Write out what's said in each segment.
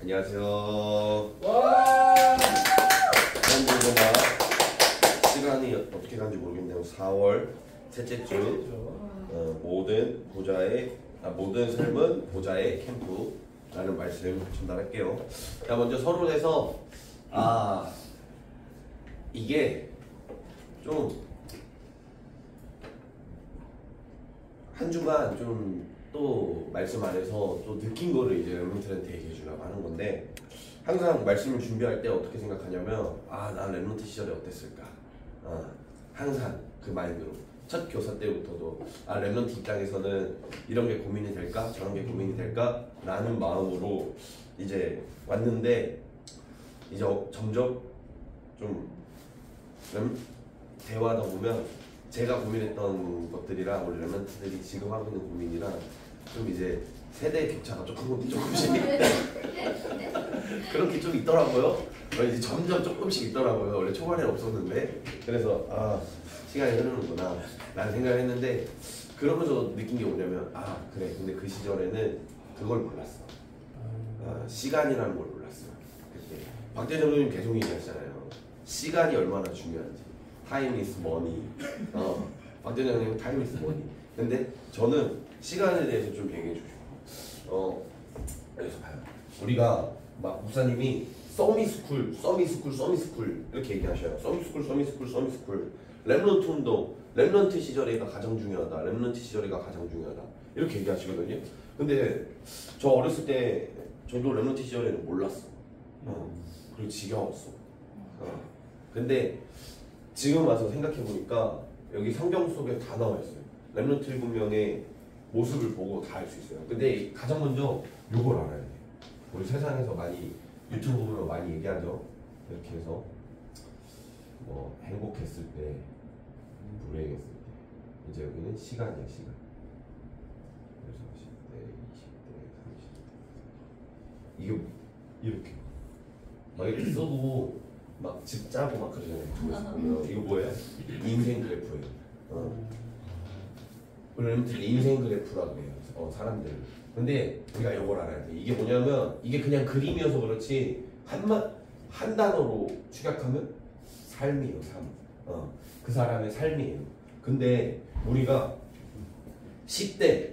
안녕하세요. 와. 지난주가 시간이 어떻게 간지 모르겠네요. 4월 셋째 주 모든 삶은 보좌의 캠프라는 말씀 전달할게요. 자, 먼저 서론에서 이게 좀 한 주간 좀 또 말씀 안에서 또 느낀 거를 이제 랩런트한테 얘기해 주려고 하는 건데, 항상 말씀을 준비할 때 어떻게 생각하냐면 난 랩런트 시절에 어땠을까, 항상 그 마인드로 첫 교사 때부터도 랩런트 입장에서는 이런 게 고민이 될까 저런 게 고민이 될까 라는 마음으로 이제 왔는데, 이제 점점 좀 대화하다 보면 제가 고민했던 것들이랑 우리 랩런트들이 지금 하고 있는 고민이랑 좀 이제 세대 격차가 조금씩 그런 게 좀 있더라고요. 이제 점점 조금씩 있더라고요. 원래 초반에는 없었는데. 그래서 시간이 흐르는구나 라는 생각을 했는데, 그러면서 느낀 게 뭐냐면 그래, 근데 그 시절에는 그걸 몰랐어. 시간이라는 걸 몰랐어요. 그때 박재정 선생님 계속 얘기하시잖아요. 시간이 얼마나 중요한지. Time is money. 박재정 선생님 Time is money. 근데 저는 시간에 대해서 좀 얘기해 주고 싶어요. 여기서 봐요. 우리가 막 목사님이 서미스쿨 이렇게 얘기하셔요. 서미스쿨 렘넌트 운동, 렘넌트 시절에가 가장 중요하다, 렘넌트 시절에가 가장 중요하다 이렇게 얘기하시거든요. 근데 저 어렸을 때 저도 렘넌트 시절에는 몰랐어. 그리고 지겨웠어. 근데 지금 와서 생각해 보니까 여기 성경 속에 다 나와 있어요. 렘넌트 7명의 모습을 보고 다 알 수 있어요. 근데 가장 먼저 요걸 알아야 돼. 우리 세상에서 많이 유튜브 보면 많이 얘기하죠. 이렇게 해서 뭐 행복했을 때, 불행했을 때. 이제 여기는 시간이야, 시간. 그래서 10대, 20대, 30대. 이게 이렇게 막 이렇게 써도 막 집 짜고 막 그러잖아요. 이거 뭐예요? 인생 그래프예요. 렘넌트들이 인생 그래프라고 해요. 사람들. 근데 우리가 이걸 알아야 돼. 이게 뭐냐면, 이게 그냥 그림이어서 그렇지 한 단어로 축약하면 삶이에요, 삶. 그 사람의 삶이에요. 근데 우리가 10대,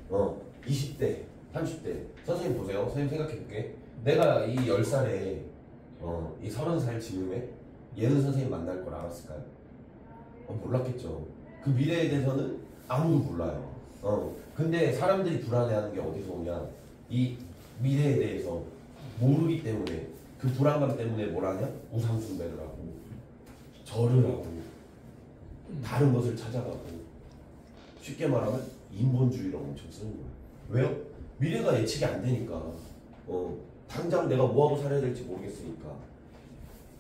20대, 30대. 선생님 보세요. 선생님 생각해볼게. 내가 이 10살에 이 30살 즈음에 얘는 선생님 만날 걸 알았을까요? 몰랐겠죠. 그 미래에 대해서는 아무도 몰라요. 근데 사람들이 불안해하는 게 어디서 오냐? 이 미래에 대해서 모르기 때문에, 그 불안감 때문에 뭘 하냐? 우상숭배를 하고, 절을 하고, 다른 것을 찾아가고, 쉽게 말하면 인본주의를 엄청 쓰는 거야. 왜요? 미래가 예측이 안 되니까. 당장 내가 뭐하고 살아야 될지 모르겠으니까.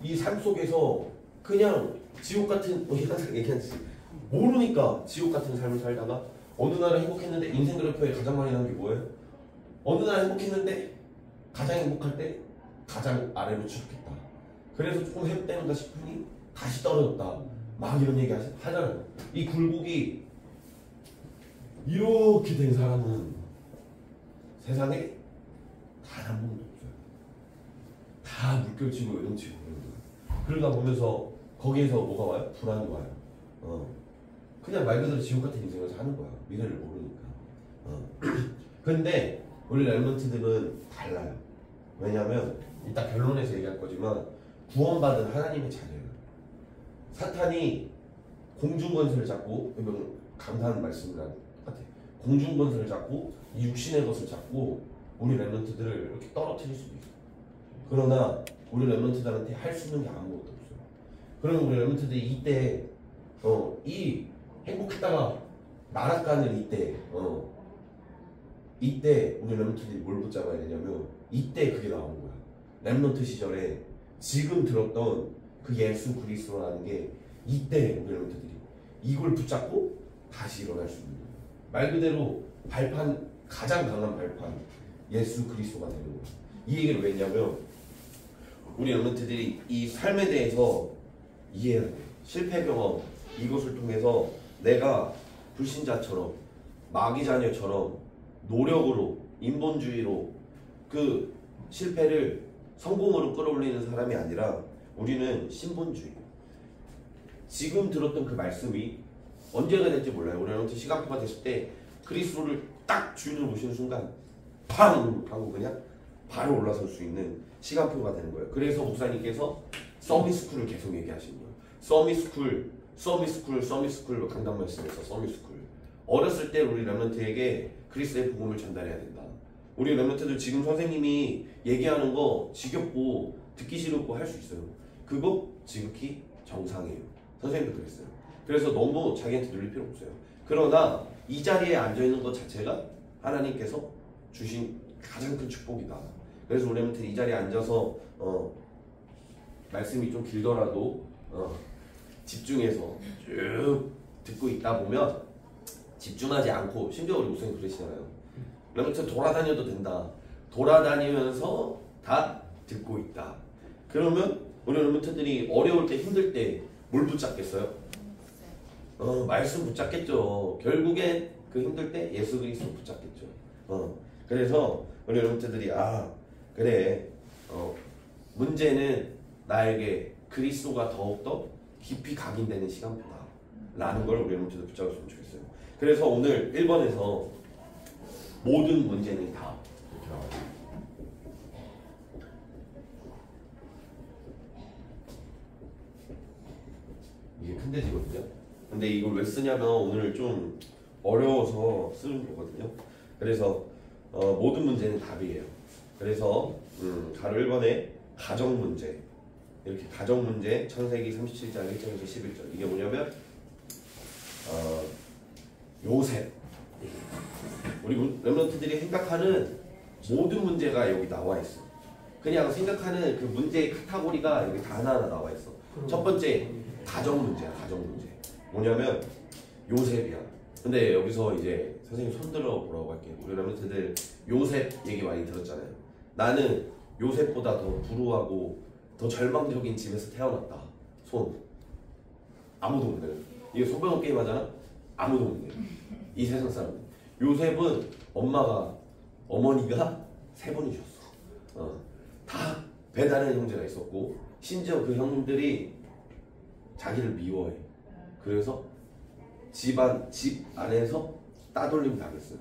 이 삶 속에서 그냥 지옥 같은, 항상 얘기하지, 모르니까 지옥 같은 삶을 살다가 어느 날은 행복했는데, 인생 그래프에 가장 많이 나온 게 뭐예요? 어느 날 행복했는데 가장 행복할 때 가장 아래로 추락했다. 그래서 조금 회복되는가 싶으니 다시 떨어졌다. 막 이런 얘기 하잖아요. 이 굴곡이 이렇게 된 사람은 세상에 단 한 번도 없어요. 다 물결치고 요동치고 그러다 보면서 거기에서 뭐가 와요? 불안이 와요. 그냥 말 그대로 지옥 같은 인생을 사는 거야. 미래를 모르니까. 근데 우리 렘넌트들은 달라요. 왜냐면 이따 결론에서 얘기할 거지만, 구원받은 하나님의 자녀예요. 사탄이 공중권세를 잡고, 감사한 말씀이랑 똑같아. 공중권세를 잡고 이 육신의 것을 잡고 우리 렘넌트들을 이렇게 떨어뜨릴 수도 있어. 그러나 우리 렘넌트들한테 할 수 있는 게 아무것도 없어요. 그러면 우리 렘넌트들이 이때 이 행복했다가 나락가는 이때 우리 렘넌트들이 뭘 붙잡아야 되냐면, 이때 그게 나오는 거야. 렘넌트 시절에 지금 들었던 그 예수 그리스도라는 게, 이때 우리 렘넌트들이 이걸 붙잡고 다시 일어날 수 있는 거야. 말 그대로 발판, 가장 강한 발판, 예수 그리스도가 되는 거야. 이 얘기를 왜 했냐면, 우리 렘넌트들이 이 삶에 대해서 이해해야 돼. 실패 경험, 이것을 통해서 내가 불신자처럼, 마귀 자녀처럼 노력으로, 인본주의로 그 실패를 성공으로 끌어올리는 사람이 아니라 우리는 신본주의. 지금 들었던 그 말씀이 언제가 될지 몰라요. 우리 여러분 시간표가 됐을 때 그리스도를 딱 주인으로 모시는 순간 팡 하고 그냥 바로 올라설 수 있는 시간표가 되는 거예요. 그래서 목사님께서 서밋스쿨을 계속 얘기하시는 거예요. 서밋스쿨 강단 말씀에서 서밋스쿨. 어렸을 때 우리 렘넌트에게 그리스도의 복음을 전달해야 된다. 우리 렘넌트들 지금 선생님이 얘기하는 거 지겹고 듣기 싫고 할 수 있어요. 그거 지극히 정상이에요. 선생님도 그랬어요. 그래서 너무 자기한테 눌릴 필요 없어요. 그러나 이 자리에 앉아있는 것 자체가 하나님께서 주신 가장 큰 축복이다. 그래서 우리 렘넌트 이 자리에 앉아서 말씀이 좀 길더라도 집중해서 쭉 듣고 있다 보면 집중하지 않고, 심지어 우리 목사님 그러시잖아요. 렘넌트 돌아다녀도 된다. 돌아다니면서 다 듣고 있다. 그러면 우리 렘넌트들이 어려울 때 힘들 때 뭘 붙잡겠어요? 말씀 붙잡겠죠. 결국엔 그 힘들 때 예수 그리스도 붙잡겠죠. 그래서 우리 렘넌트들이 그래, 문제는 나에게 그리스도가 더욱더 깊이 각인되는 시간보다 라는 걸 우리 렘넌트들 붙잡았으면 좋겠어요. 그래서 오늘 1번에서 모든 문제는 다 이렇게 나와요. 이게 큰 대지거든요. 근데 이걸 왜 쓰냐면 오늘 좀 어려워서 쓰는 거거든요. 그래서 모든 문제는 답이에요. 그래서 가로 1번에 가정 문제, 이렇게 가정 문제, 창세기 37장 1절에서 11절. 이게 뭐냐면 요셉. 우리 렘넌트들이 생각하는 모든 문제가 여기 나와 있어. 그냥 생각하는 그 문제의 카테고리가 여기 다 하나하나 나와 있어. 첫 번째 가정 문제야. 가정 문제. 뭐냐면 요셉이야. 근데 여기서 이제 선생님 손들어 보라고 할게요. 우리 렘넌트들 요셉 얘기 많이 들었잖아요. 나는 요셉보다 더 불우하고 더 절망적인 집에서 태어났다. 손. 아무도 못 내요. 이게 손병호 게임 하잖아? 아무도 못 내요. 이 세상 사람들. 요셉은 어머니가 3번이셨어. 다 배다른 형제가 있었고, 심지어 그 형들이 자기를 미워해. 그래서 집 안에서 따돌림 당했어요.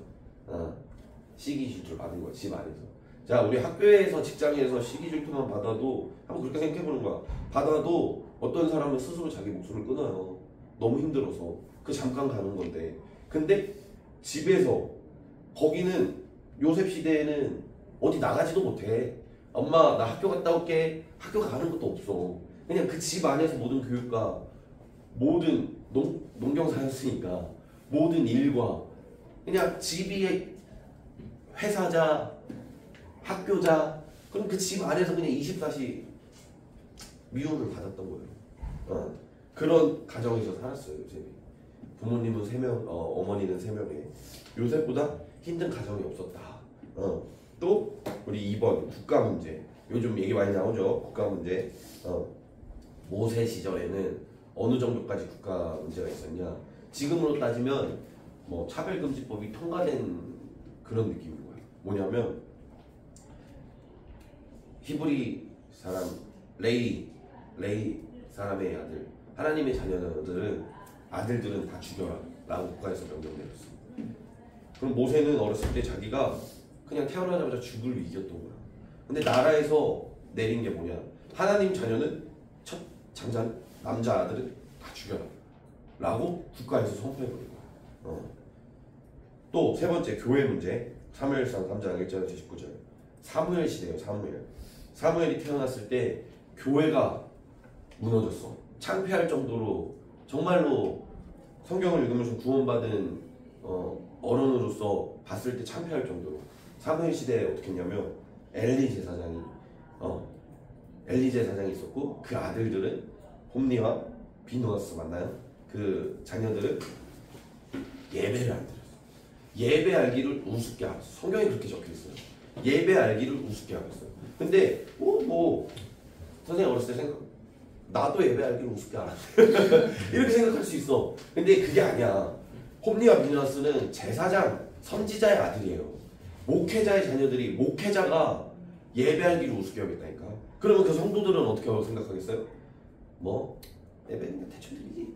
시기 질투를 받은 거야. 집 안에서. 자, 우리 학교에서, 직장에서 시기 질투만 받아도 한번 그렇게 생각해보는 거야. 받아도 어떤 사람은 스스로 자기 목숨을 끊어요. 너무 힘들어서. 그 잠깐 가는 건데. 근데 집에서, 거기는 요셉 시대에는 어디 나가지도 못해. 엄마 나 학교 갔다 올게. 학교 가는 것도 없어. 그냥 그 집 안에서 모든 교육과 모든 농경사였으니까 모든 일과 그냥 집이 회사자, 학교자, 그럼 그 집 안에서 그냥 24시 미움을 받았던 거예요. 그런 가정에서 살았어요. 요셉이. 부모님은 3명, 어머니는 3명에 요셉보다 힘든 가정이 없었다. 또 우리 2번 국가 문제. 요즘 얘기 많이 나오죠. 국가 문제. 모세 시절에는 어느 정도까지 국가 문제가 있었냐? 지금으로 따지면 뭐 차별금지법이 통과된 그런 느낌인 거예요. 뭐냐면 히브리 사람 레이 사람의 아들, 하나님의 아들들은 다 죽여라 라고 국가에서 명령 내렸어. 그럼 모세는 어렸을 때 자기가 그냥 태어나자마자 죽을 위기였던 거야. 근데 나라에서 내린 게 뭐냐? 하나님 자녀는 첫 장자는 남자 아들은 다 죽여라 라고 국가에서 선포해버린 거야. 또 세 번째 교회 문제. 사무엘상 3장 1절에서 19절. 사무엘 시대예요. 사무엘이 태어났을 때 교회가 무너졌어. 창피할 정도로, 정말로 성경을 읽으면서 구원받은 어른으로서 봤을 때 창피할 정도로. 사무엘 시대에 어떻게 했냐면 엘리 제사장이 있었고, 그 아들들은 홈리와 비누아스 맞나요? 그 자녀들은 예배를 안 드렸어. 예배 알기를 우습게 알았어. 성경에 그렇게 적혀있어요. 예배 알기를 우습게 알았어요. 근데 선생님 어렸을 때 나도 예배 알기를 우습게 알았어. 이렇게 생각할 수 있어. 근데 그게 아니야. 홈리와 비누아스는 제사장, 선지자의 아들이에요. 목회자의 자녀들이, 목회자가 예배하기를 우습게 여겼다니까. 그러면 그 성도들은 어떻게 생각하겠어요? 뭐 예배는 대충 드리지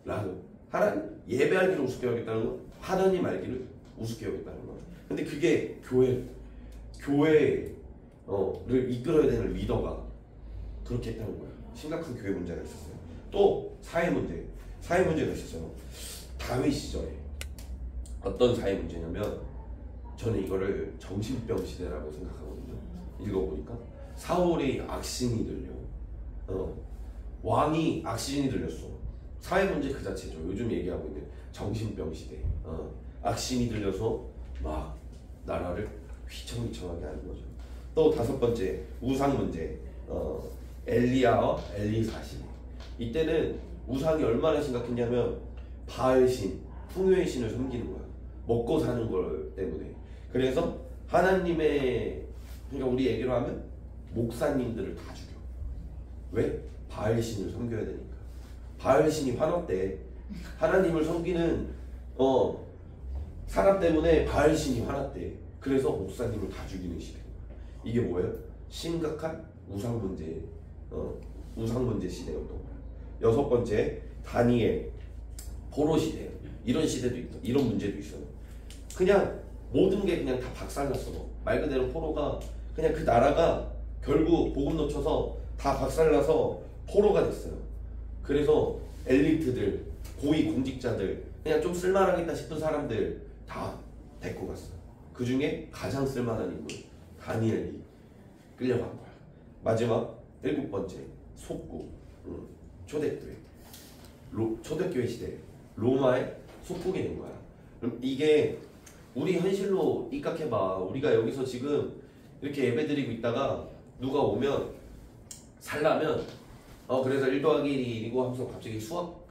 라고. 하나님 예배하기를 우습게 여겼다는 건 하나님 알기를 우습게 여겼다는 거야. 근데 그게 교회를 이끌어야 되는 리더가 그렇게 했다는 거야. 심각한 교회 문제가 있었어요. 또 사회 문제가 있었어요. 다윗 시절에 어떤 사회 문제냐면, 저는 이거를 정신병 시대라고 생각하거든요. 읽어보니까 사울이 악신이 들려. 왕이 악신이 들렸어. 사회 문제 그 자체죠. 요즘 얘기하고 있는 정신병 시대. 악신이 들려서 막 나라를 휘청휘청하게 하는 거죠. 또 다섯 번째, 우상 문제. 엘리야와 엘리사 신. 이때는 우상이 얼마나 심각했냐면 바알신, 풍요의 신을 섬기는 거야. 먹고 사는 걸 때문에. 그래서 하나님의, 그러니까 우리 얘기로 하면 목사님들을 다 죽여. 왜? 바알신을 섬겨야 되니까. 바알신이 화났대. 하나님을 섬기는 사람 때문에 바알신이 화났대. 그래서 목사님을 다 죽이는 시대. 이게 뭐예요? 심각한 우상 문제 시대였던 거예요. 여섯 번째, 다니엘, 포로 시대. 이런 시대도 있다. 이런 문제도 있어요. 그냥 모든 게 그냥 다 박살났어. 말 그대로 포로가 그냥 그 나라가 결국 복음 놓쳐서 다 박살나서 포로가 됐어요. 그래서 엘리트들, 고위 공직자들, 그냥 좀 쓸만하겠다 싶은 사람들 다 데리고 갔어요. 그 중에 가장 쓸만한 인물 다니엘이 끌려간 거야. 마지막 일곱 번째, 속국. 초대교회. 초대교회 시대. 로마의 속국이 된 거야. 그럼 이게 우리 현실로 입각해봐. 우리가 여기서 지금 이렇게 예배드리고 있다가 누가 오면 살라면 그래서 1 더하기 1이 1이고 하면서 갑자기 수학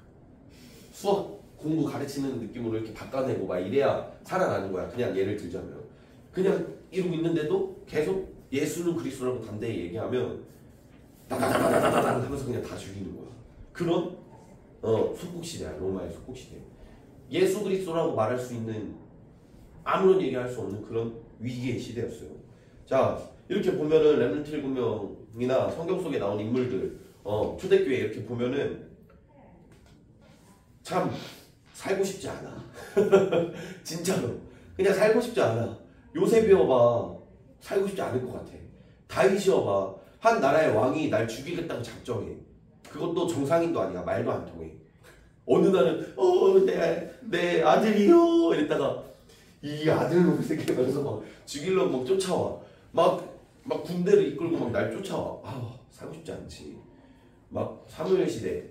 공부 가르치는 느낌으로 이렇게 바꿔내고 막 이래야 살아나는 거야. 그냥 예를 들자면 그냥 이러고 있는데도 계속 예수는 그리스도라고 담대히 얘기하면 다다다다다다다 하면서 그냥 다 죽이는 거야. 그런 속국시대야. 로마의 속국시대. 예수 그리스도라고 말할 수 있는, 아무런 얘기할 수 없는 그런 위기의 시대였어요. 자, 이렇게 보면은 렘넌트 7명이나 성경 속에 나온 인물들, 초대교회 이렇게 보면은 참 살고 싶지 않아. 진짜로 그냥 살고 싶지 않아. 요셉이어봐 살고 싶지 않을 것 같아. 다윗이어봐 한 나라의 왕이 날 죽이겠다고 작정해. 그것도 정상인도 아니야. 말도 안 통해. 어느 날은 내 아들이요 이랬다가 이 아들로 생각하면서 막 죽이려고 막 쫓아와. 막 군대를 이끌고 막 날 쫓아와. 살고 싶지 않지. 막 사무엘 시대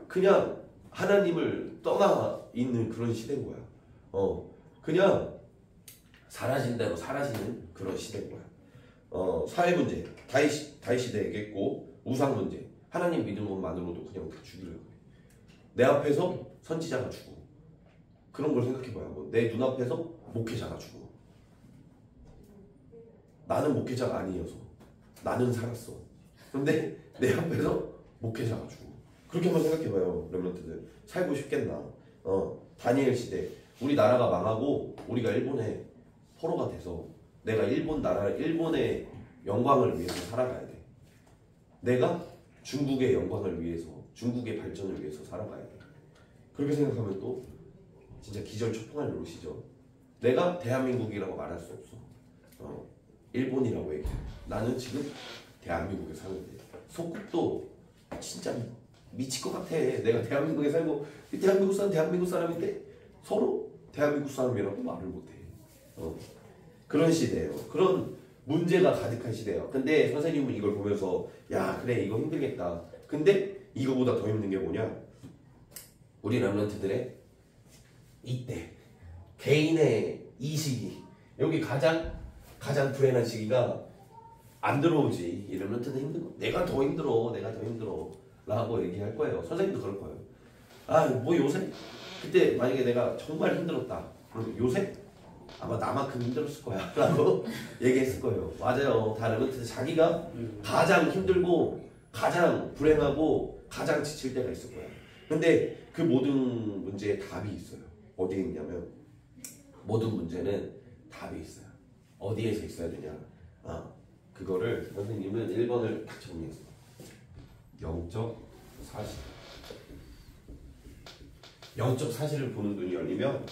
그냥 하나님을 떠나 있는 그런 시대인 거야. 그냥 사라진 대로 사라지는 그런 시대인 거야. 사회 문제 다윗 시대 얘기했고, 우상 문제 하나님 믿는 것만으로도 그냥 다 죽이려고 해. 내 앞에서 선지자가 죽어. 그런 걸 생각해봐요. 내 눈앞에서 목회자가 죽어. 나는 목회자가 아니어서 나는 살았어. 근데 내 앞에서 목회자가 죽어. 그렇게 한번 생각해봐요. 렘넌트들 살고 싶겠나. 다니엘 시대 우리나라가 망하고 우리가 일본의 포로가 돼서 내가 일본의 영광을 위해서 살아가야 돼. 내가 중국의 영광을 위해서, 중국의 발전을 위해서 살아가야 돼. 그렇게 생각하면 또 진짜 기절초풍할 노릇이죠. 내가 대한민국이라고 말할 수 없어. 일본이라고 얘기해. 나는 지금 대한민국에 사는데 속국도 진짜 미칠 것 같아. 내가 대한민국에 살고 대한민국 사람인데 서로 대한민국 사람이라고 말을 못해. 그런 시대예요. 그런 문제가 가득한 시대예요. 근데 선생님은 이걸 보면서 야 그래 이거 힘들겠다. 근데 이거보다 더 힘든 게 뭐냐? 우리 렘넌트들의 이때 개인의 이 시기, 여기 가장 불행한 시기가 안 들어오지. 이 렘넌트는 힘든 거. 내가 더 힘들어 라고 얘기할 거예요. 선생님도 그럴 거예요. 뭐 요새 그때 만약에 내가 정말 힘들었다. 그럼 요새 아마 나만큼 힘들었을 거야 라고 얘기했을 거예요. 맞아요. 다 렘넌트들 자기가 가장 힘들고 가장 불행하고 가장 지칠 때가 있을 거야. 근데 그 모든 문제에 답이 있어요. 어디에 있냐면 모든 문제는 답이 있어요. 어디에서 있어야 되냐? 그거를 선생님은 1번을 딱 정리했어. 영적 사실. 영적 사실을 보는 눈이 열리면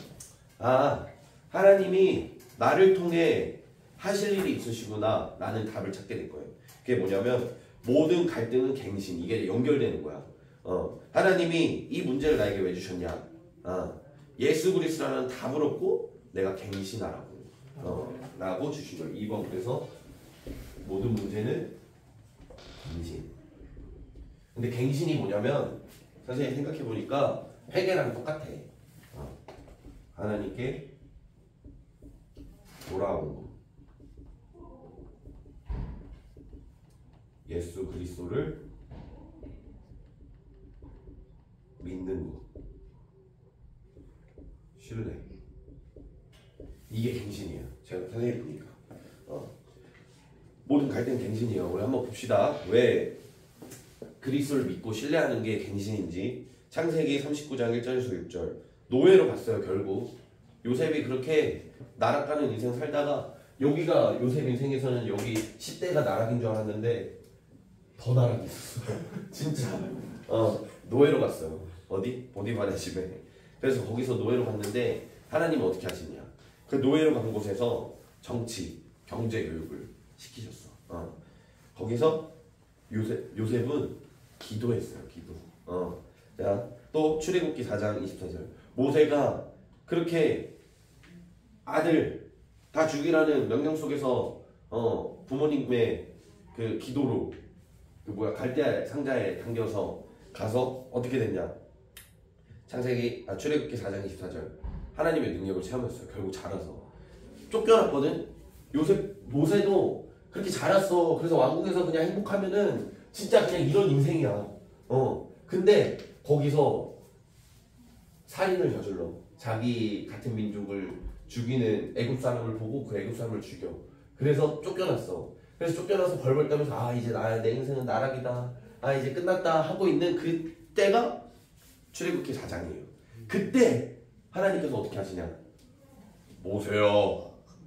하나님이 나를 통해 하실 일이 있으시구나 라는 답을 찾게 될 거예요. 그게 뭐냐면 모든 갈등은 갱신, 이게 연결되는 거야. 하나님이 이 문제를 나에게 왜 주셨냐? 예수 그리스도라는 답을 얻고 내가 갱신하라고 라고 주신 거예요. 2번. 그래서 모든 문제는 갱신. 근데 갱신이 뭐냐면 선생님 생각해보니까 회개랑 똑같아. 하나님께 돌아오는 거. 예수 그리스도를 믿는 거. 신뢰. 이게 갱신이에요. 제가 선생님 보니까. 모든 갈등 갱신이에요. 우리 한번 봅시다. 왜 그리스도를 믿고 신뢰하는 게 갱신인지. 창세기 39장 1절에서 6절. 노예로 갔어요. 결국 요셉이 그렇게 나락가는 인생 살다가 여기가 요셉 인생에서는 여기 10대가 나락인 줄 알았는데 더 나락이 있었어. 진짜. 노예로 갔어요. 어디? 보디발의 집에. 그래서 거기서 노예로 갔는데 하나님은 어떻게 하시냐? 그 노예로 간 곳에서 정치, 경제 교육을 시키셨어. 거기서 요셉은 기도했어요. 기도. 자, 또 출애굽기 4장 24절. 모세가 그렇게 아들 다 죽이라는 명령 속에서 부모님의 그 기도로 갈대 상자에 담겨서 가서 어떻게 됐냐? 출애굽기 4장 24절. 하나님의 능력을 체험했어요. 결국 자라서 쫓겨났거든. 모세도 그렇게 자랐어. 그래서 왕궁에서 그냥 행복하면은 진짜 그냥 이런 인생이야. 근데 거기서 살인을 저질러. 자기 같은 민족을 죽이는 애굽 사람을 보고 그 애굽 사람을 죽여. 그래서 쫓겨났어. 그래서 쫓겨나서 벌벌 떠면서 이제 내 인생은 나락이다. 이제 끝났다 하고 있는 그때가 출애굽기 4장이에요. 그때 하나님께서 어떻게 하시냐? 모세야,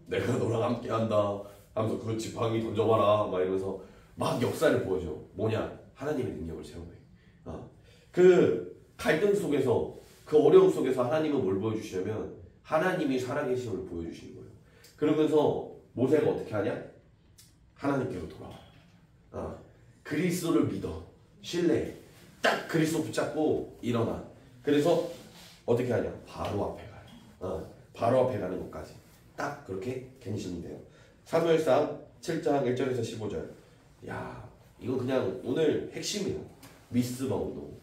내가 너랑 함께한다 하면서 그 지팡이 던져봐라 막 이러면서 막 역사를 보여줘. 뭐냐? 하나님의 능력을 체험해. 그 갈등 속에서, 그 어려움 속에서 하나님은 뭘 보여주시냐면 하나님이 살아계심을 보여주시는 거예요. 그러면서 모세가 어떻게 하냐? 하나님께로 돌아와. 그리스도를 믿어. 신뢰해. 딱 그리스도 붙잡고 일어나. 그래서 어떻게 하냐? 바로 앞에 가요. 바로 앞에 가는 것까지 딱 그렇게 갱신이 돼요. 사무엘상 7장 1절에서 15절. 야, 이건 그냥 오늘 핵심이야. 미스바 운동.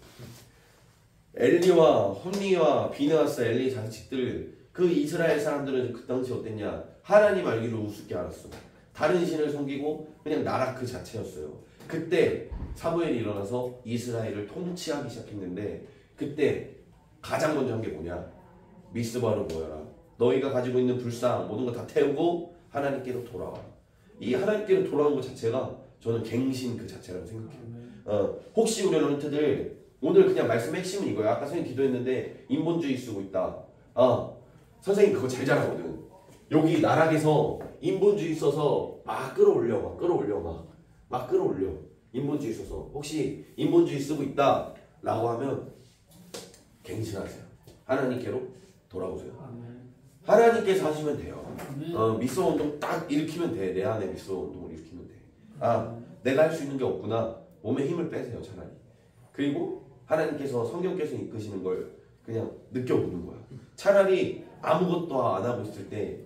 엘리와 홈리와 비느하스 엘리 자식들, 그 이스라엘 사람들은 그 당시 어땠냐? 하나님 알기로 우습게 알았어. 다른 신을 섬기고 그냥 나락 그 자체였어요. 그때 사무엘이 일어나서 이스라엘을 통치하기 시작했는데, 그때 가장 먼저 한 게 뭐냐? 미스바로 모여라. 너희가 가지고 있는 불상 모든 거 다 태우고 하나님께로 돌아와. 이 하나님께로 돌아오는 것 자체가 저는 갱신 그 자체라고 생각해요. 혹시 우리 런트들 오늘 그냥 말씀 핵심은 이거야. 아까 선생님 기도했는데 인본주의 쓰고 있다. 선생님 그거 제일 잘하거든. 여기 나락에서 인본주의 써서 막 끌어올려. 인본주의 써서 혹시 인본주의 쓰고 있다 라고 하면 갱신하세요. 하나님께로 돌아오세요. 하나님께서 하시면 돼요. 미스터 운동 딱 일으키면 돼. 내 안에 미스터 운동을 일으키면 돼. 내가 할 수 있는 게 없구나. 몸에 힘을 빼세요. 차라리. 그리고 하나님께서 성령께서 이끄시는 걸 그냥 느껴보는 거야. 차라리 아무것도 안 하고 있을 때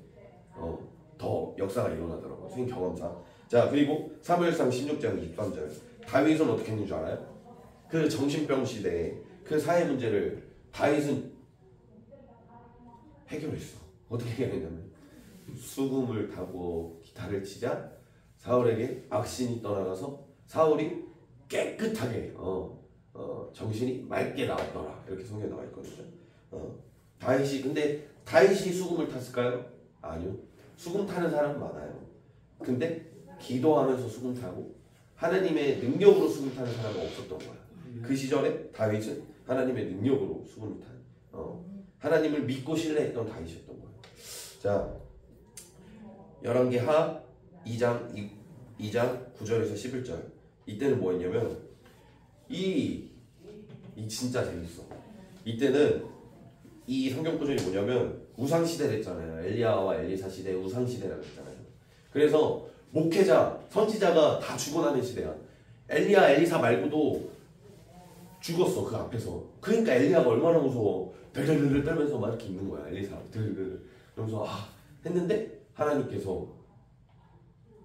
더 역사가 일어나더라고요. 선생님 경험상. 자, 그리고 사무엘상 16장 23절. 다윗은 어떻게 했는 줄 알아요? 그 정신병 시대에 그 사회 문제를 다윗은 해결했어. 어떻게 해결했냐면 수금을 타고 기타를 치자 사울에게 악신이 떠나가서 사울이 깨끗하게 정신이 맑게 나왔더라. 이렇게 성경에 나와 있거든요. 근데 다윗이 수금을 탔을까요? 아니요. 수금 타는 사람은 많아요. 근데 기도하면서 수금 타고 하나님의 능력으로 수금 타는 사람은 없었던 거야. 그 시절에 다윗은 하나님의 능력으로 수금을 탄, 하나님을 믿고 신뢰했던 다윗이었던 거예요. 자, 열왕기하 2장 2장 9절에서 11절. 이때는 뭐였냐면 이 진짜 재밌어. 이때는 이 성경 구절이 뭐냐면 우상 시대를 했잖아요. 엘리야와 엘리사 시대 우상 시대라고 했잖아요. 그래서 목회자, 선지자가 다 죽어나는 시대야. 엘리야, 엘리사 말고도 죽었어 그 앞에서. 그러니까 엘리야가 얼마나 무서워. 덜덜덜 떨면서 막 이렇게 있는 거야. 엘리사 덜덜 그러면서 했는데 하나님께서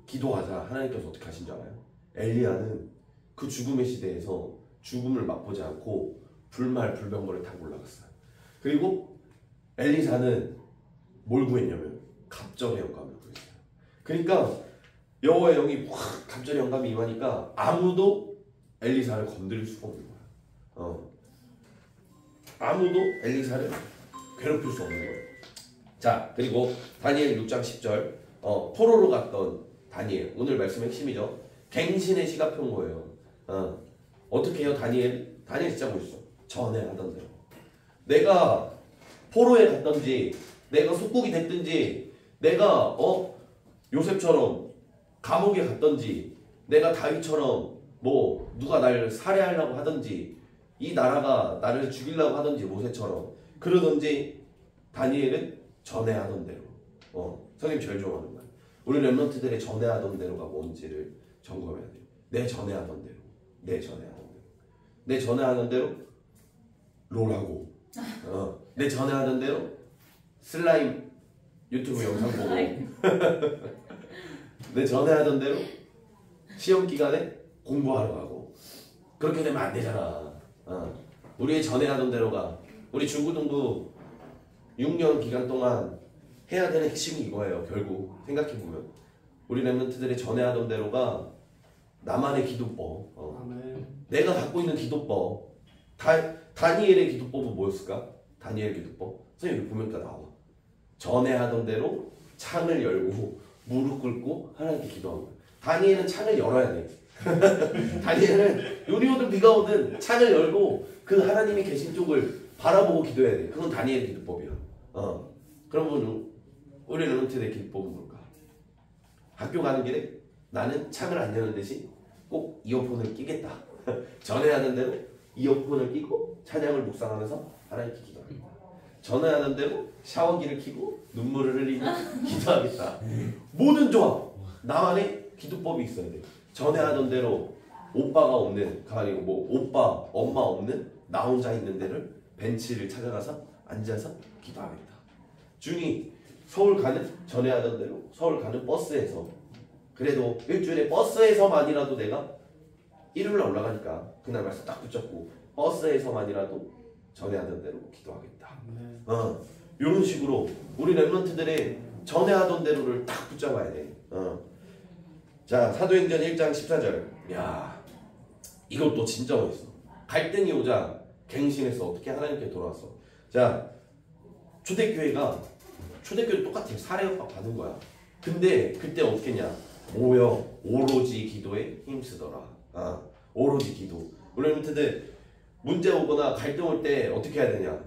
기도하자. 하나님께서 어떻게 하신 줄 알아요? 엘리야는 그 죽음의 시대에서 죽음을 맛보지 않고 불말불병거를 타고 올라갔어요. 그리고 엘리사는 뭘 구했냐면 갑절의 영감을 구했어요. 그러니까 여호와의 영이 확 갑절의 영감이 임하니까 아무도 엘리사를 건드릴 수가 없는 거야. 아무도 엘리사를 괴롭힐 수 없는 거예요. 자, 그리고 다니엘 6장 10절 포로로 갔던 다니엘. 오늘 말씀의 핵심이죠. 갱신의 시가 편 거예요. 어떻게 해요? 다니엘 진짜 멋있어. 전해하던 대로. 내가 포로에 갔든지 내가 속국이 됐든지 내가 요셉처럼 감옥에 갔든지 내가 다윗처럼 뭐 누가 날 살해하려고 하든지 이 나라가 나를 죽이려고 하든지 모세처럼 그러든지 다니엘은 전해하던 대로. 선생님 제일 좋아하는 말. 우리 렘넌트들의 전해하던 대로가 뭔지를 점검해야 돼요. 내 전해하던 대로. 내 전해하던 대로 롤하고 내 전해하던 대로 슬라임 유튜브 영상 보고 내 전해하던 대로 시험 기간에 공부하러 가고 그렇게 되면 안 되잖아. 우리의 전해하던 대로가 우리 중고등부 6년 기간 동안 해야 되는 핵심이 이거예요. 결국 생각해보면 우리 렘넌트들의 전해하던 대로가 나만의 기도법. 내가 갖고 있는 기도법. 다니엘의 기도법은 뭐였을까? 다니엘 기도법. 선생님 여기 보면 다 나와. 전해하던 대로 창을 열고 무릎 꿇고 하나님께 기도하는 거야. 다니엘은 창을 열어야 돼. 다니엘은 눈이 오든 비가 오든 창을 열고 그 하나님이 계신 쪽을 바라보고 기도해야 돼. 그건 다니엘의 기도법이야. 그러면 우리 렘넌트의 기도법은 뭘까? 학교 가는 길에 나는 창을 안 여는 대신 꼭 이어폰을 끼겠다. 전해하는 대로 이어폰을 끼고 찬양을 묵상하면서 하나님께 기도하겠다. 전해하는 대로 샤워기를 켜고 눈물을 흘리며 기도하겠다. 뭐든 좋아. 나만의 기도법이 있어야 돼. 전해하던 대로 오빠가 없는 가만히 뭐 오빠 엄마 없는 나 혼자 있는 데를 벤치를 찾아가서 앉아서 기도하겠다. 준이 서울 가는 전해하던 대로 서울 가는 버스에서 그래도 일주일에 버스에서만이라도 내가 일요일날 올라가니까 그날 말씀 딱 붙잡고 버스에서만이라도 전해하던 대로 기도하겠다. 이런 식으로 우리 렘넌트들의 전해하던 대로를 딱 붙잡아야 돼. 자, 사도행전 1장 14절. 야, 이것도 진짜 멋있어. 갈등이 오자 갱신해서 어떻게 하나님께 돌아왔어. 자, 초대교회도 똑같아. 사례협박 받은 거야. 근데 그때 어떻게 했냐? 모여 오로지 기도에 힘쓰더라. 오로지 기도. 우리 렘넌트들 문제 오거나 갈등 올 때 어떻게 해야 되냐?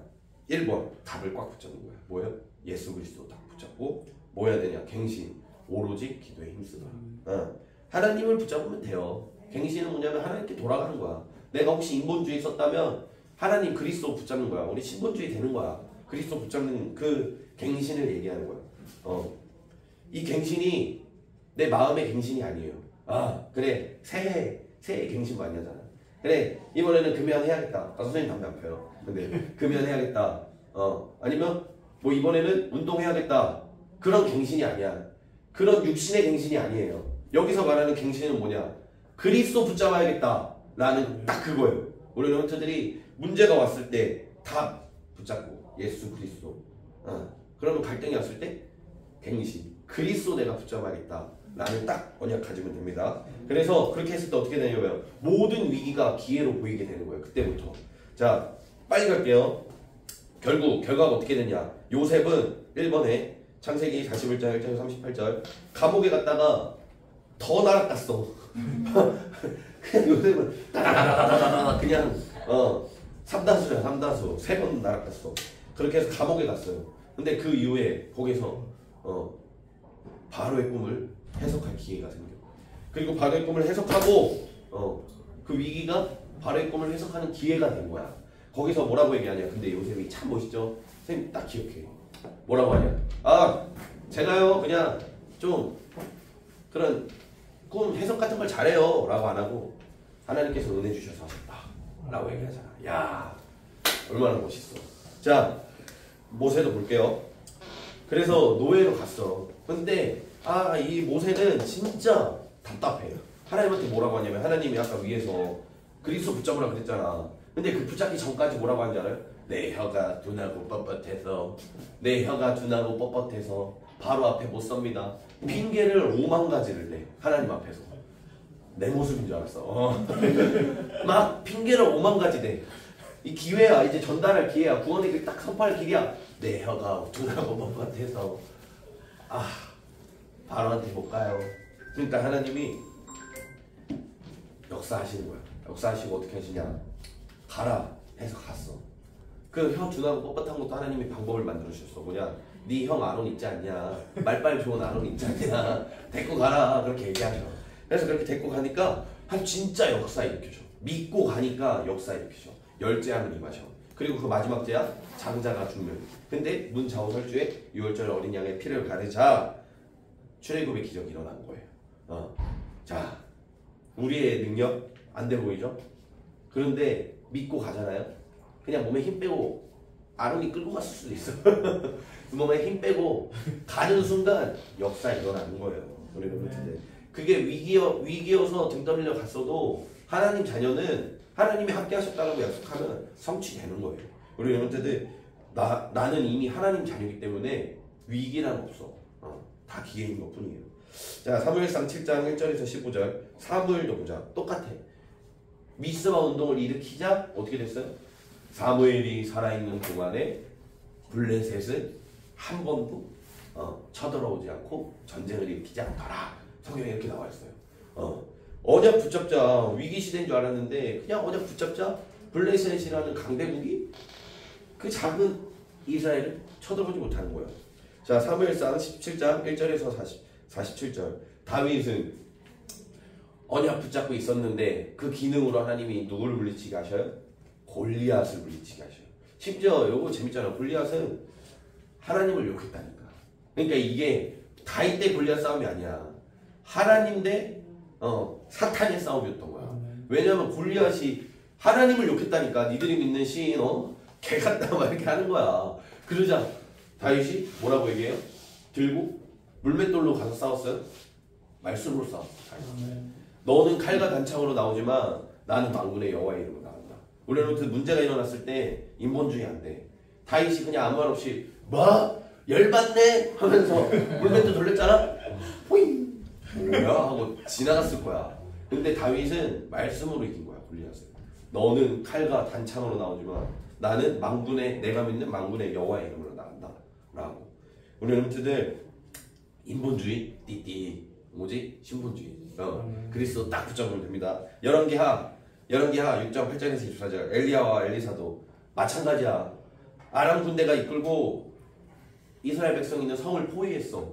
1번 답을 꽉 붙잡는 거야. 뭐예요? 예수 그리스도 딱 붙잡고 뭐 해야 되냐? 갱신. 오로지 기도에 힘쓰더라. 하나님을 붙잡으면 돼요. 갱신은 뭐냐면 하나님께 돌아가는 거야. 내가 혹시 인본주의 썼다면 하나님 그리스도 붙잡는 거야. 우리 신본주의 되는 거야. 그리스도 붙잡는 그 갱신을 얘기하는 거야. 이 갱신이 내 마음의 갱신이 아니에요. 그래 새해 갱신 많이 하잖아. 그래 이번에는 금연 해야겠다. 선생님 담배 안 펴요. 근데 금연 해야겠다. 아니면 뭐 이번에는 운동해야겠다. 그런 갱신이 아니야. 그런 육신의 갱신이 아니에요. 여기서 말하는 갱신은 뭐냐? 그리스도 붙잡아야겠다 라는 딱 그거예요. 우리 렘넌트들이 문제가 왔을 때 다 붙잡고 예수 그리스도. 그러면 갈등이 왔을 때 갱신 그리스도 내가 붙잡아야겠다 라는 딱 언약 가지면 됩니다. 그래서 그렇게 했을 때 어떻게 되냐면 모든 위기가 기회로 보이게 되는 거예요. 그때부터. 자, 빨리 갈게요. 결국 결과가 어떻게 되냐? 요셉은 1번에 창세기 41장 1절 38절 감옥에 갔다가 더 날아갔어. 그냥 요셉은 다다다다다다 그냥 3다수야 3다수 3번 날아갔어. 그렇게 해서 감옥에 갔어요. 근데 그 이후에 거기서 바로의 꿈을 해석할 기회가 생겨. 그리고 바로의 꿈을 해석하고 그 위기가 바로의 꿈을 해석하는 기회가 된 거야. 거기서 뭐라고 얘기하냐. 근데 요셉이 참 멋있죠. 선생님 딱 기억해. 뭐라고 하냐. 제가요 그냥 좀 그런 꿈 해석 같은 걸 잘해요 라고 안 하고 하나님께서 은혜 주셔서 하셨다 라고 얘기하잖아. 야 얼마나 멋있어. 자 모세도 볼게요. 그래서 노예로 갔어. 근데 이 모세는 진짜 답답해요. 하나님한테 뭐라고 하냐면 하나님이 아까 위에서 그리스도 붙잡으라 그랬잖아. 근데 그 붙잡기 전까지 뭐라고 하는지 알아요? 내 혀가 둔하고 뻣뻣해서 내 혀가 둔하고 뻣뻣해서 바로 앞에 못 섭니다. 핑계를 5만 가지를 내. 하나님 앞에서. 내 모습인 줄 알았어. 막 핑계를 5만 가지 내. 이 기회야. 이제 전달할 기회야. 구원의 길 딱 선포할 길이야. 내 혀가 둔하고 뻣뻣해서 바로한테 못 가요. 그러니까 하나님이 역사하시는 거야. 역사하시고 어떻게 하시냐. 가라 해서 갔어. 그 혀 둔하고 뻣뻣한 것도 하나님이 방법을 만들어 주셨어. 뭐냐. 네 형 아론 있지 않냐. 말빨 좋은 아론 있지 않냐. 데리고 가라. 그렇게 얘기하죠. 그래서 그렇게 데리고 가니까 진짜 역사 일으켜줘. 믿고 가니까 역사 일으켜줘. 열죄함을 임하셔. 그리고 그 마지막 죄야 장자가 죽는. 근데 문 좌우설주에 6월절 어린 양의 피를 가르자 출애굽의 기적이 일어난 거예요. 자 우리의 능력 안 돼 보이죠? 그런데 믿고 가잖아요. 그냥 몸에 힘 빼고 아론이 끌고 갔을 수도 있어. 몸에 힘 빼고 가는 순간 역사 일어나는 거예요. 우리는 그게 위기여서 등 떠밀려 갔어도 하나님 자녀는 하나님이 함께 하셨다고 약속하면 성취되는 거예요. 우리 여러분들 나는 이미 하나님 자녀이기 때문에 위기란 없어. 다 기회인 것 뿐이에요. 자 사무엘상 7장 1절에서 15절 사무엘도 보자. 똑같아. 미스바 운동을 일으키자 어떻게 됐어요? 사무엘이 살아있는 동안에 블레셋은 한 번도 쳐들어오지 않고 전쟁을 일으키지 않더라. 성경에 이렇게 나와 있어요. 언약 붙잡자. 위기 시대인 줄 알았는데 그냥 언약 붙잡자. 블레셋이라는 강대국이 그 작은 이스라엘을 쳐들어오지 못하는 거예요. 자 사무엘상 17장 1절에서 47절 다윗은 언약 붙잡고 있었는데 그 기능으로 하나님이 누구를 물리치게 하셔요? 골리앗을 물리치게 하셔요. 심지어 요거 재밌잖아. 골리앗은 하나님을 욕했다니까. 그러니까 이게 다윗 대 골리앗 싸움이 아니야. 하나님 대 사탄의 싸움이었던 거야. 왜냐면 골리앗이 하나님을 욕했다니까. 니들이 믿는 신 개 같다 막 이렇게 하는 거야. 그러자 다윗이 뭐라고 얘기해요? 들고 물맷돌로 가서 싸웠어요? 말씀으로 싸웠어. 너는 칼과 단창으로 나오지만 나는 만군의 여호와의 이름으로 나간다. 우리는 문제가 일어났을 때 인본주의 안 돼. 다윗이 그냥 아무 말 없이 열받네 하면서 물맷돌 돌렸잖아. 호잉 뭐야 하고 지나갔을 거야. 근데 다윗은 말씀으로 이긴 거야. 골리앗을. 너는 칼과 단창으로 나오지만 나는 내가 믿는 만군의 여호와의 이름으로 나간다 라고. 우리 여러분들 인본주의 띠띠 뭐지? 신본주의 그리스도 딱 붙잡으면 됩니다. 열왕기하 6장 8절에서 24절 엘리야와 엘리사도 마찬가지야. 아람 군대가 이끌고 이스라엘 백성이 있는 성을 포위했어.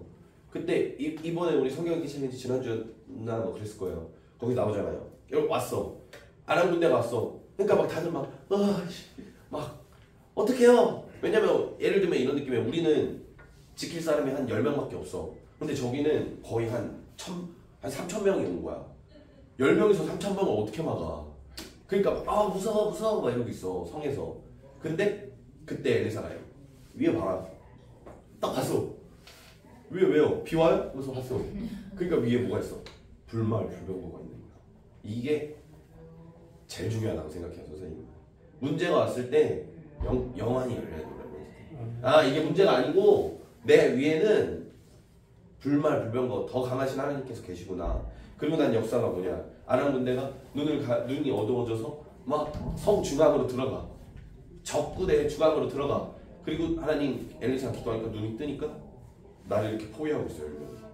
그때 이번에 우리 성경 기차인지 지난주나 뭐 그랬을 거예요. 거기 나오잖아요. 여기 왔어. 아람 군대가 왔어. 그러니까 막 다들 막 어떡해요? 왜냐면 예를 들면 이런 느낌이에요. 우리는 지킬 사람이 한 10명밖에 없어. 근데 저기는 거의 한 3,000명이 온 거야. 10명에서 3,000명을 어떻게 막아? 그러니까 무서워 막 이러고 있어 성에서. 근데 그때 엘리사가 위에 봐라. 딱 봤어. 왜요? 비 와요? 그래서 봤어. 그러니까 위에 뭐가 있어? 불말불병거가 있는 거야. 이게 제일 중요하다고 생각해요 선생님. 문제가 왔을 때 영안이 열려야 된다고. 이게 문제가 아니고 내 위에는 불말불병거 더 강하신 하나님께서 계시구나. 그리고 난 역사가 뭐냐. 아람 군대가 눈이 어두워져서 막 성 중앙으로 들어가. 적군의 중앙으로 들어가. 그리고 하나님 엘리사 기도하니까 눈이 뜨니까 나를 이렇게 포위하고 있어요.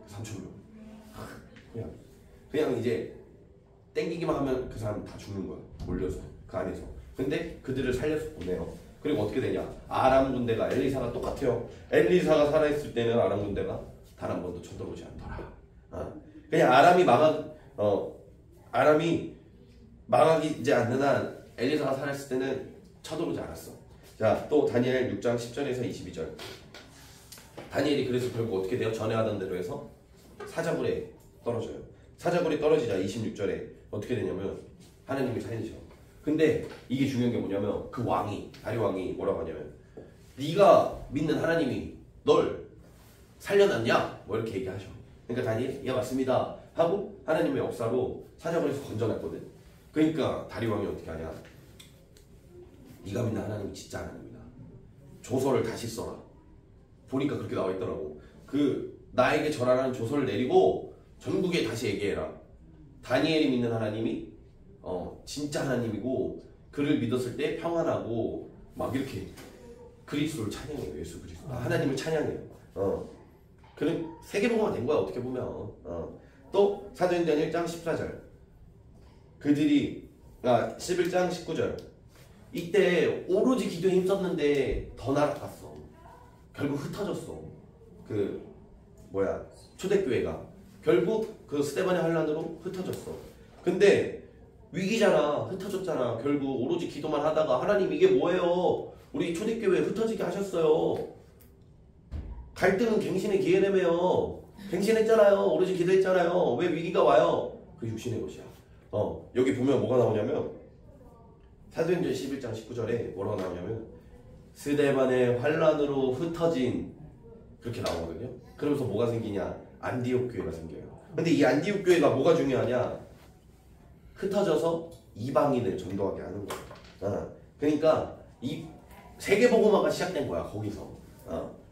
3,000명. 그냥 이제 땡기기만 하면 그 사람 다 죽는 거야. 몰려서 그 안에서. 근데 그들을 살려서 보내요. 그리고 어떻게 되냐. 아람 군대가 엘리사가 똑같아요. 엘리사가 살아있을 때는 아람 군대가 단 한 번도 쳐들어오지 않더라. 그냥 아람이 아람이 망하지 않는 한 엘리사가 살았을 때는 쳐들어오지 않았어. 자, 또 다니엘 6장 10절에서 22절. 다니엘이 그래서 결국 어떻게 돼요? 전에 하던 대로 해서 사자굴에 떨어져요. 사자굴에 떨어지자 26절에 어떻게 되냐면 하나님이 살리셔. 근데 이게 중요한 게 뭐냐면 그 왕이, 다리 왕이 뭐라고 하냐면 네가 믿는 하나님이 널 살려놨냐? 뭐 이렇게 얘기하셔. 그러니까 다니엘, 예 맞습니다 하고 하나님의 역사로 사자굴에서 건져냈거든. 그러니까 다리 왕이 어떻게 하냐? 네가 믿는 하나님이 진짜 하나님이다. 조서를 다시 써라. 보니까 그렇게 나와 있더라고. 그 나에게 절하라는 조서를 내리고 전국에 다시 얘기해라. 다니엘이 믿는 하나님이 진짜 하나님이고 그를 믿었을 때 평안하고 막 이렇게 그리스도를 찬양해요. 예수 그리스도. 하나님을 찬양해요. 그럼 세계복음화 된 거야 어떻게 보면. 또 사도행전 1장 14절. 그들이 11장 19절. 이때 오로지 기도에 힘썼는데 더 날아갔어. 결국 흩어졌어. 초대교회가 결국 그 스데반의 환란으로 흩어졌어. 근데 위기잖아. 흩어졌잖아. 결국 오로지 기도만 하다가 하나님 이게 뭐예요? 우리 초대교회 흩어지게 하셨어요. 갈등은 갱신의 기회라며요. 갱신했잖아요. 오로지 기도했잖아요. 왜 위기가 와요? 그 육신의 것이야. 여기 보면 뭐가 나오냐면 사도행전 11장 19절에 뭐라고 나오냐면 스데반의 환란으로 흩어진 그렇게 나오거든요. 그러면서 뭐가 생기냐? 안디옥 교회가 생겨요. 근데 이 안디옥 교회가 뭐가 중요하냐? 흩어져서 이방인을 전도하게 하는 거예요. 그러니까 이 세계복음화가 시작된 거야 거기서.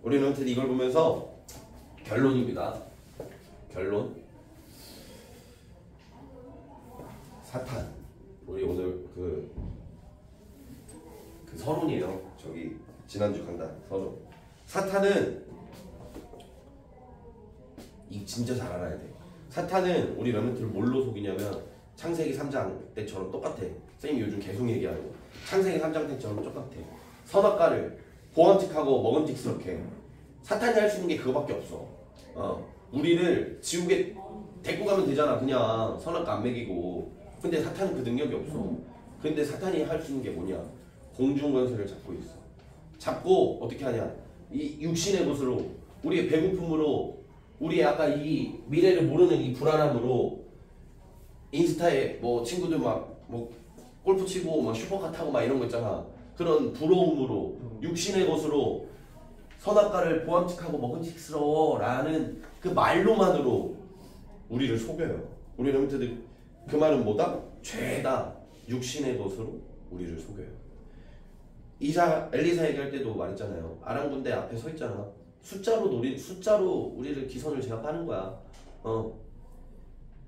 우리는 아무튼 이걸 보면서 결론입니다. 결론. 사탄. 우리 오늘 그 서론이에요. 저기 지난주 강단 서론. 사탄은 이 진짜 잘 알아야 돼. 사탄은 우리 렘넌트를 뭘로 속이냐면 창세기 3장 때처럼 똑같아. 선생님이 요즘 계속 얘기하는 거. 창세기 3장 때처럼 똑같아. 선악과를 보암직하고 먹음직스럽게. 사탄이 할 수 있는 게 그거밖에 없어. 우리를 지옥에 데리고 가면 되잖아. 그냥 선악과 안 먹이고. 근데 사탄은 그 능력이 없어. 근데 사탄이 할 수 있는 게 뭐냐? 공중권세를 잡고 있어. 잡고 어떻게 하냐? 이 육신의 것으로 우리의 배고픔으로 우리의 아까 이 미래를 모르는 이 불안함으로 인스타에 뭐 친구들 막 뭐 골프 치고 막 슈퍼카 타고 막 이런 거 있잖아. 그런 부러움으로 육신의 것으로 선악과를 보암직하고 먹음직스러워라는 그 말로만으로 우리를 속여요. 우리 렘넌트들 그 말은 뭐다? 죄다. 육신의 것으로 우리를 속여요. 엘리사 얘기할 때도 말했잖아요. 아람 군대 앞에 서 있잖아. 숫자로 우리를 기선을 제압하는 거야.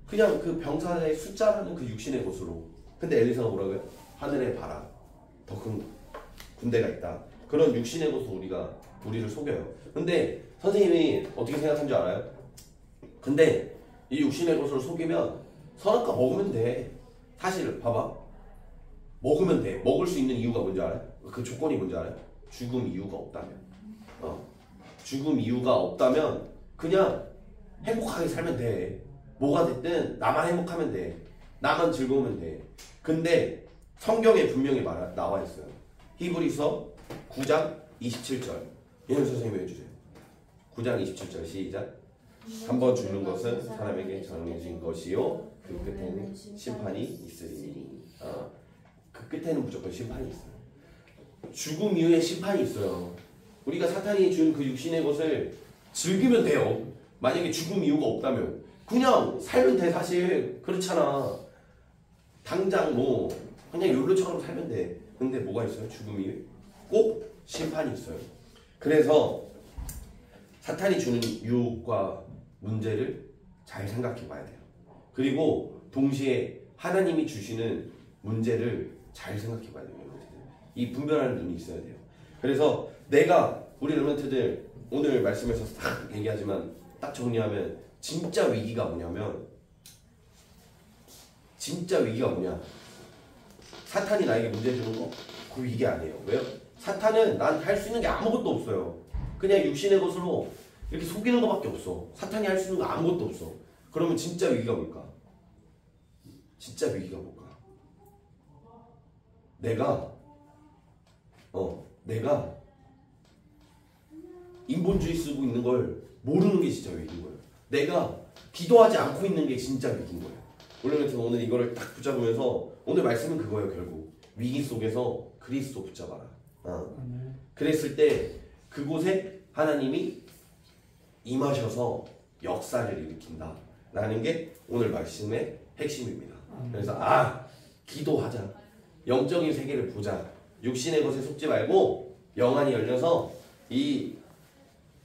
그냥 그 병사의 숫자라는 그 육신의 것으로. 근데 엘리사가 뭐라고요? 하늘에 봐라. 더 큰 군대가 있다. 그런 육신의 것으로 우리를 속여요. 근데 선생님이 어떻게 생각한 줄 알아요? 근데 이 육신의 것으로 속이면 선악과 먹으면 돼. 사실 봐봐. 먹으면 돼. 먹을 수 있는 이유가 뭔지 알아요? 그 조건이 뭔지 알아요? 죽음 이유가 없다면. 죽음 이유가 없다면 그냥 행복하게 살면 돼. 뭐가 됐든 나만 행복하면 돼. 나만 즐거우면 돼. 근데 성경에 분명히 나와 있어요. 히브리서 9장 27절. 예능 선생님이 해주세요. 9장 27절 시작. 한 번 죽는 것은 사람에게 정해진 것이요 그 끝에는 심판이 있으리니. 그 끝에는 무조건 심판이 있어요. 죽음 이후에 심판이 있어요. 우리가 사탄이 준 그 육신의 것을 즐기면 돼요. 만약에 죽음 이유가 없다면 그냥 살면 돼. 사실 그렇잖아. 당장 뭐 그냥 욜로처럼 살면 돼. 근데 뭐가 있어요? 죽음 이후에 꼭 심판이 있어요. 그래서 사탄이 주는 유혹과 문제를 잘 생각해 봐야 돼요. 그리고 동시에 하나님이 주시는 문제를 잘 생각해 봐야 돼요. 이 분별하는 눈이 있어야 돼요. 그래서 우리 렘넌트들 오늘 말씀에서 딱 얘기하지만 딱 정리하면 진짜 위기가 뭐냐? 사탄이 나에게 문제 주는 거? 그 위기 아니에요. 왜요? 사탄은 나한테 할 수 있는 게 아무것도 없어요. 그냥 육신의 것으로 이렇게 속이는 것밖에 없어. 사탄이 할 수 있는 거 아무것도 없어. 그러면 진짜 위기가 뭘까? 진짜 위기가 뭘까? 내가 인본주의 쓰고 있는 걸 모르는 게 진짜 위기인 거예요. 내가 기도하지 않고 있는 게 진짜 위기인 거예요. 오늘 이거를 딱 붙잡으면서 오늘 말씀은 그거예요. 결국 위기 속에서 그리스도 붙잡아라. 그랬을 때 그곳에 하나님이 임하셔서 역사를 일으킨다 라는 게 오늘 말씀의 핵심입니다. 그래서 기도하자. 영적인 세계를 보자. 육신의 것에 속지 말고 영안이 열려서 이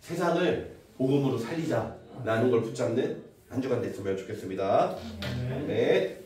세상을 복음으로 살리자 라는 걸 붙잡는 한 주간 됐으면 좋겠습니다. 네.